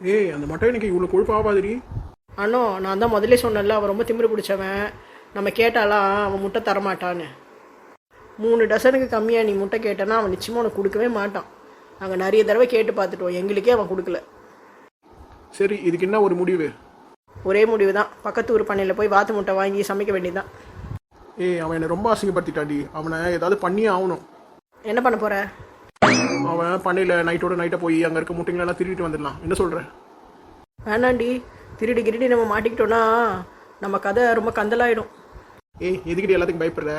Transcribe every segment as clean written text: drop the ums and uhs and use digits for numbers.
ஏய் அந்த மட்டை எனக்கு இவ்வளோ கொழுப்பு ஆகாதுடி. அண்ணோ நான் தான் முதல்ல சொன்னேன்ல, அவன் ரொம்ப திமிரு பிடிச்சவன். நம்ம கேட்டாலாம் அவன் முட்டை தரமாட்டான்னு. 3 டசனுக்கு கம்மியாக நீ முட்டை கேட்டேன்னா அவன் நிச்சயமாக உனக்கு கொடுக்கவே மாட்டான். நாங்கள் நிறைய தடவை கேட்டு பார்த்துட்டோம், எங்களுக்கே அவன் கொடுக்கல. சரி, இதுக்கு என்ன ஒரு முடிவு? ஒரே முடிவு தான், பக்கத்து ஊர் பண்ணையில் போய் வாத்து முட்டை வாங்கி சமைக்க வேண்டியதுதான். ஏய் அவன் என்னை ரொம்ப அசிங்கப்படுத்திட்டாடி. அவனை ஏதாவது பண்ணியே ஆகணும். என்ன பண்ண போகிற? அவன் பண்ணையில் நைட்டை போய் அங்கே இருக்க முட்டைங்களெல்லாம் திருடிட்டு வந்துடலாம். என்ன சொல்கிற? வேணாண்டி, திருடி நம்ம மாட்டிக்கிட்டோன்னா நம்ம கதை ரொம்ப கந்தலாயிடும். ஏய் எதுக்கிட்ட எல்லாத்துக்கும் பயப்படுற?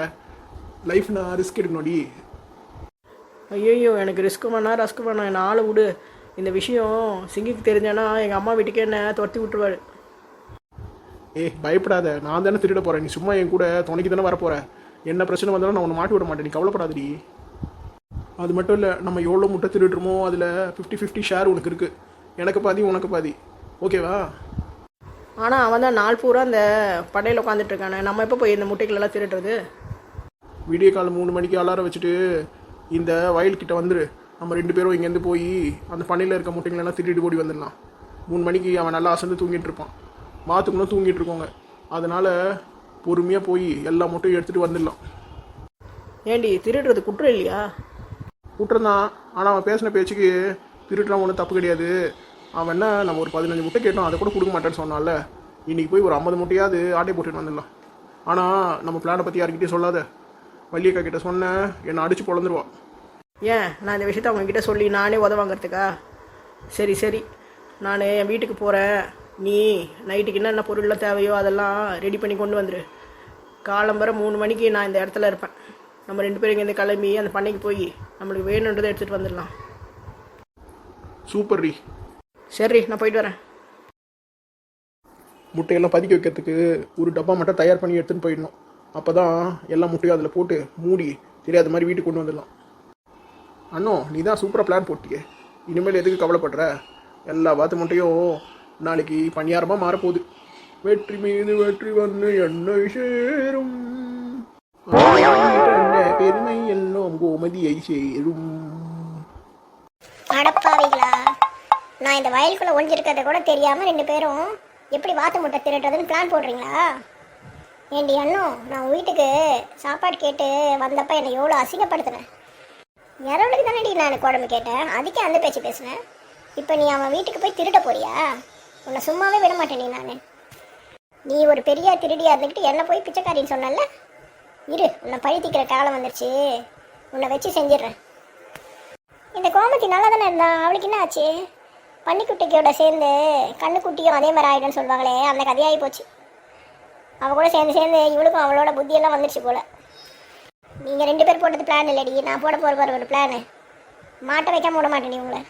லைஃப் நான் ரிஸ்க் எடுக்கணும்டி. ஐயோ எனக்கு ரிஸ்க் வேணா ரஸ்க் வேணாம், என்ன ஆளை விடு. இந்த விஷயம் சிங்கிக்கு தெரிஞ்சானா எங்கள் அம்மா வீட்டுக்கே என்ன துரத்தி விட்டுருவாரு. ஏய் பயப்படாத, நான் தானே திருட போகிறேன். நீ சும்மா என் கூட துணைக்கு தானே வரப்போகிற. என்ன பிரச்சனை வந்தாலும் நான் உன்னை மாட்டி விட மாட்டேன், நீ கவலைப்படாதடி. அது மட்டும் இல்லை, நம்ம எவ்வளோ முட்டை திருடுறோமோ அதில் 50-50 ஷேர் உனக்கு இருக்குது. எனக்கு பாதி உனக்கு பாதி, ஓகேவா? ஆனால் அவன் தான் நாள் பூரா அந்த படையில் உட்காந்துட்டு இருக்கானே, நம்ம எப்போ போய் இந்த முட்டைகளெல்லாம் திருடுறது? விடிய காலம் 3 மணிக்கு அலாரம் வச்சுட்டு இந்த வயல்கிட்ட வந்துரு. நம்ம 2 பேரும் இங்கேருந்து போய் அந்த பண்ணையில் இருக்க முட்டைங்களெல்லாம் திருடிட்டு ஓடி வந்துடலாம். 3 மணிக்கு அவன் நல்லா அசந்து தூங்கிட்டு இருப்பான், மாத்துக்கணும் தூங்கிட்டு இருக்கோங்க. அதனால் பொறுமையாக போய் எல்லா முட்டையும் எடுத்துகிட்டு வந்துடலாம். ஏண்டி திருடுறது குற்றம் இல்லையா? குற்றம் தான், ஆனால் அவன் பேசின பேச்சுக்கு திருட்டுலாம் ஒன்றும் தப்பு கிடையாது. அவன் என்ன, நம்ம ஒரு 15 முட்டை கேட்டோம், அதை கூட கொடுக்க மாட்டேன்னு சொன்னால. இன்றைக்கி போய் ஒரு 50 முட்டையாவது ஆட்டை போட்டுட்டு வந்துடலாம். ஆனால் நம்ம பிளானை பற்றி யார்கிட்டே சொல்லாத. வள்ளியக்கா கிட்ட சொன்னேன், என்னை அடித்து பொழந்துருவான். ஏன் நான் இந்த விஷயத்த அவங்ககிட்ட சொல்லி நானே உதவாங்கிறதுக்கா? சரி நான் என் வீட்டுக்கு போகிறேன். நீ நைட்டுக்கு என்னென்ன பொருள்லாம் தேவையோ அதெல்லாம் ரெடி பண்ணி கொண்டு வந்துடு. காலம்பரை 3 மணிக்கு நான் இந்த இடத்துல இருப்பேன். நம்ம 2 பேரும் இங்கேருந்து கிளம்பி அந்த பண்ணைக்கு போய் நம்மளுக்கு வேணுன்றதை எடுத்துகிட்டு வந்துடலாம். சூப்பர் ரீ. சரி நான் போயிட்டு வரேன். முட்டையெல்லாம் பதுக்கி வைக்கிறதுக்கு ஒரு டப்பா மட்டும் தயார் பண்ணி எடுத்துன்னு போயிடணும். அப்போ தான் எல்லா முட்டையும் அதில் போட்டு மூடி தெரியாத மாதிரி வீட்டுக்கு கொண்டு வந்துடலாம். அண்ணோ நீ தான் சூப்பராக பிளான் போட்டியே, இனிமேல் எதுக்கு கவலைப்படுற? எல்லா வாத்து முட்டையும் நாளைக்கு பணியாரமாக மாறப்போகுது. வெற்றி மீது வெற்றி வந்து என்ன சேரும், பெருமை எல்லாம் கோமதியை சேரும். அடப்பாவிகளா, நான் இந்த வயலுக்குள்ளே ஒழிஞ்சிருக்கிறத கூட தெரியாமல் 2 பேரும் எப்படி வாத்து முட்டை திருடுறதுன்னு பிளான் போடுறீங்களா? ஏண்டி அண்ணோ, நான் வீட்டுக்கு சாப்பாடு கேட்டு வந்தப்போ என்னை எவ்வளோ அசிங்கப்படுத்தினேன். இரவுக்கு தானேடி நான் குழம்பு கேட்டேன், அதுக்கே அந்த பேச்சு பேசினேன். இப்போ நீ அவன் வீட்டுக்கு போய் திருட போறியா? உன்னை சும்மாவே விட மாட்டேன். நீ ஒரு பெரிய திருடியாக இருந்துக்கிட்டு என்னை போய் பிச்சைக்காரின்னு சொன்னல. இரு, உன்னை பழி தீக்கிற காலம் வந்துருச்சு, உன்னை வச்சு செஞ்சிடுறேன். இந்த கோமதி நல்லா தானே இருந்தான், அவளுக்கு என்ன ஆச்சு? பன்னிக்குட்டிக்கோட சேர்ந்து கண்ணுக்குட்டியும் அதே மாதிரி ஆகிடும்னு சொல்லுவாங்களே, அந்த கதையாகி போச்சு. அவள் கூட சேர்ந்து இவளுக்கும் அவளோட புத்தியெல்லாம் வந்துடுச்சு போல். நீங்கள் 2 பேர் போட்டது பிளான் இல்லடி, நான் போட போகிற ஒரு பிளானு. மாட்ட வைக்காம விட மாட்டேன் நீ உங்களை.